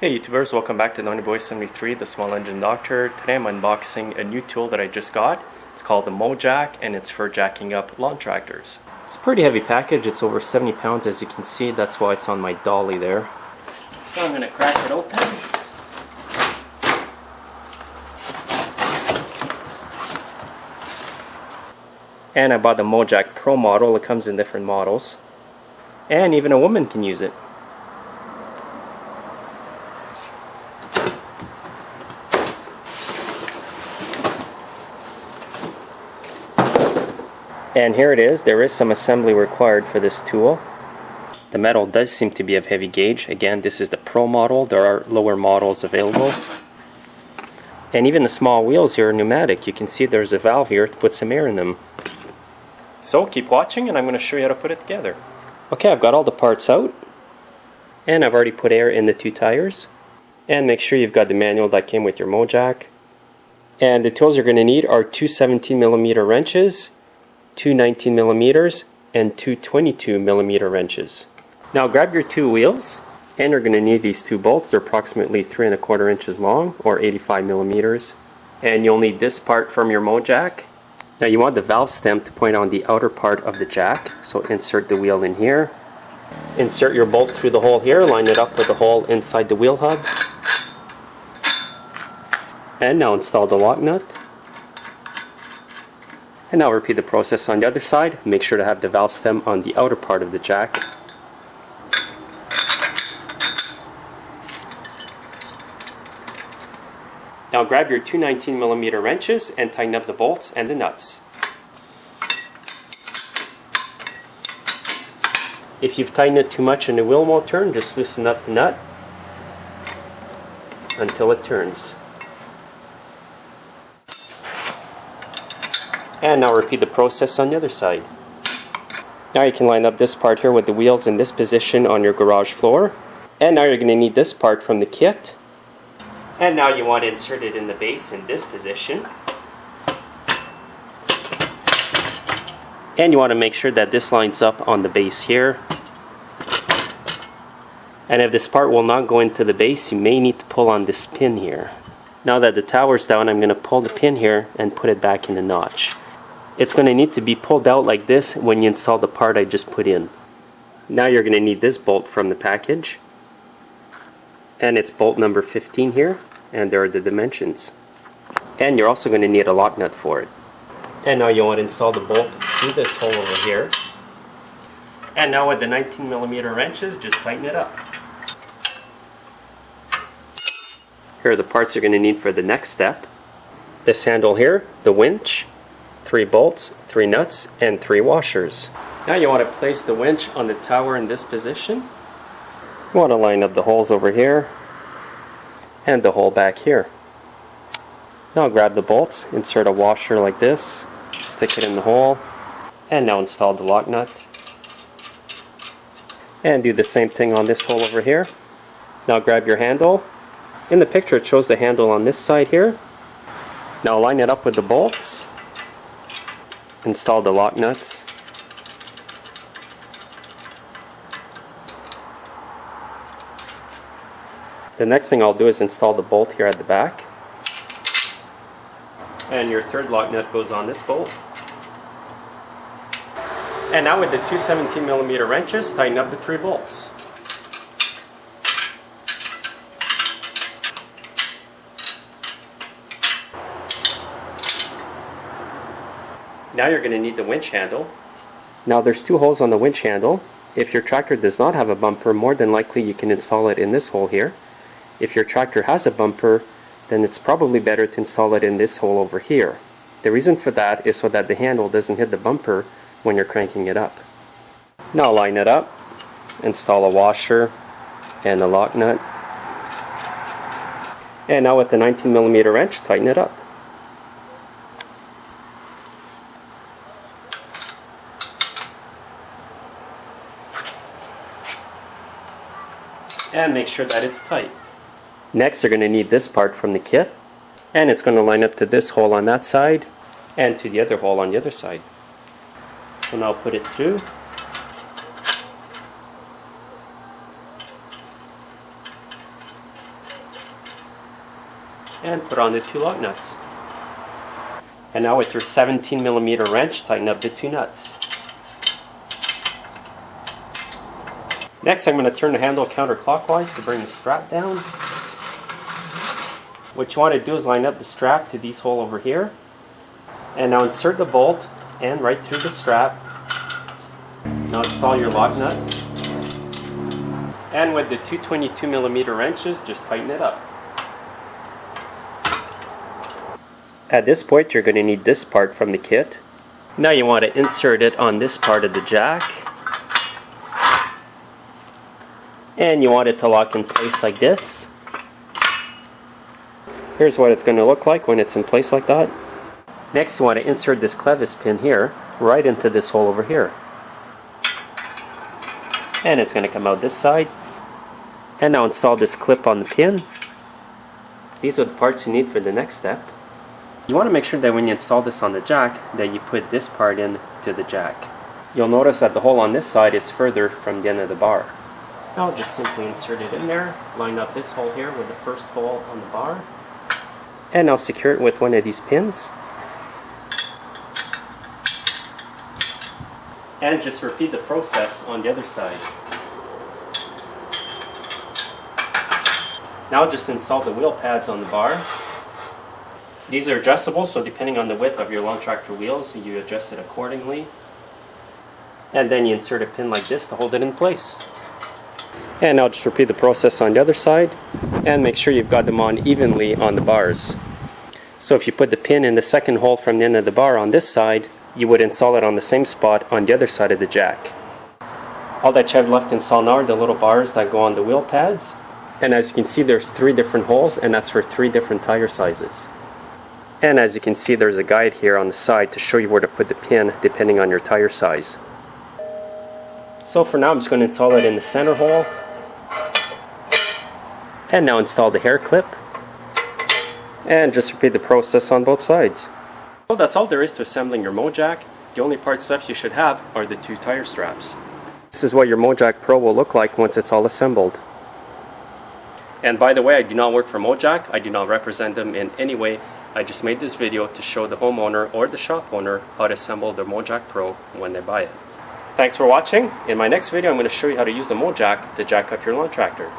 Hey YouTubers, welcome back to Boy73, the Small Engine Doctor. Today I'm unboxing a new tool that I just got. It's called the Mojack and it's for jacking up lawn tractors. It's a pretty heavy package, it's over 70 pounds as you can see, that's why it's on my dolly there. So I'm going to crack it open. And I bought the Mojack Pro model, it comes in different models. And even a woman can use it. And here it is. There is some assembly required for this tool. The metal does seem to be of heavy gauge. Again, this is the Pro model. There are lower models available. And even the small wheels here are pneumatic. You can see there's a valve here to put some air in them. So keep watching and I'm going to show you how to put it together. Okay, I've got all the parts out. And I've already put air in the two tires. And make sure you've got the manual that came with your Mojack. And the tools you're going to need are two 17mm wrenches, two 19mm, and two 22mm wrenches. Now grab your two wheels, and you're going to need these two bolts. They're approximately 3 1/4 inches long, or 85mm. And you'll need this part from your Mojack. Now you want the valve stem to point on the outer part of the jack, so insert the wheel in here. Insert your bolt through the hole here, line it up with the hole inside the wheel hub. And now install the lock nut. And now repeat the process on the other side. Make sure to have the valve stem on the outer part of the jack. Now grab your two 19mm wrenches and tighten up the bolts and the nuts. If you've tightened it too much and the wheel won't turn, just loosen up the nut until it turns. And now repeat the process on the other side. Now you can line up this part here with the wheels in this position on your garage floor. And now you're going to need this part from the kit. And now you want to insert it in the base in this position. And you want to make sure that this lines up on the base here. And if this part will not go into the base, you may need to pull on this pin here. Now that the tower's down, I'm going to pull the pin here and put it back in the notch. It's going to need to be pulled out like this when you install the part I just put in. Now you're going to need this bolt from the package. And it's bolt number 15 here, and there are the dimensions. And you're also going to need a lock nut for it. And now you want to install the bolt through this hole over here. And now with the 19mm wrenches, just tighten it up. Here are the parts you're going to need for the next step. This handle here, the winch, 3 bolts, 3 nuts, and 3 washers. Now you want to place the winch on the tower in this position. You want to line up the holes over here and the hole back here. Now grab the bolts, insert a washer like this, stick it in the hole, and now install the lock nut. And do the same thing on this hole over here. Now grab your handle. In the picture it shows the handle on this side here. Now line it up with the bolts. Install the lock nuts. The next thing I'll do is install the bolt here at the back. And your third lock nut goes on this bolt. And now with the two 17mm wrenches, tighten up the 3 bolts. Now you're going to need the winch handle. Now there's 2 holes on the winch handle. If your tractor does not have a bumper, more than likely you can install it in this hole here. If your tractor has a bumper, then it's probably better to install it in this hole over here. The reason for that is so that the handle doesn't hit the bumper when you're cranking it up. Now line it up, install a washer and a lock nut. And now with the 19mm wrench, tighten it up. And make sure that it's tight. Next you're going to need this part from the kit, and it's going to line up to this hole on that side and to the other hole on the other side. So now put it through. and put on the 2 lug nuts. And now with your 17mm wrench, tighten up the 2 nuts. Next, I'm going to turn the handle counterclockwise to bring the strap down. What you want to do is line up the strap to these holes over here. And now insert the bolt and right through the strap. Now install your lock nut. And with the 2 22mm wrenches, just tighten it up. At this point, you're going to need this part from the kit. Now you want to insert it on this part of the jack. And you want it to lock in place like this. Here's what it's going to look like when it's in place like that. Next, you want to insert this clevis pin here, right into this hole over here. And it's going to come out this side. And now install this clip on the pin. These are the parts you need for the next step. You want to make sure that when you install this on the jack, that you put this part in to the jack. You'll notice that the hole on this side is further from the end of the bar. I'll just simply insert it in there, line up this hole here with the first hole on the bar, and I'll secure it with one of these pins. And just repeat the process on the other side. Now just install the wheel pads on the bar. These are adjustable, so depending on the width of your lawn tractor wheels, you adjust it accordingly. And then you insert a pin like this to hold it in place. And now just repeat the process on the other side, and make sure you've got them on evenly on the bars. So if you put the pin in the second hole from the end of the bar on this side, you would install it on the same spot on the other side of the jack. All that you have left to install now are the little bars that go on the wheel pads. And as you can see, there's 3 different holes, and that's for 3 different tire sizes. And as you can see, there's a guide here on the side to show you where to put the pin depending on your tire size. So for now, I'm just going to install it in the center hole. And now install the hair clip. And just repeat the process on both sides. So that's all there is to assembling your Mojack. The only parts left you should have are the 2 tire straps. This is what your Mojack Pro will look like once it's all assembled. And by the way, I do not work for Mojack. I do not represent them in any way. I just made this video to show the homeowner or the shop owner how to assemble their Mojack Pro when they buy it. Thanks for watching. In my next video, I'm going to show you how to use the Mojack to jack up your lawn tractor.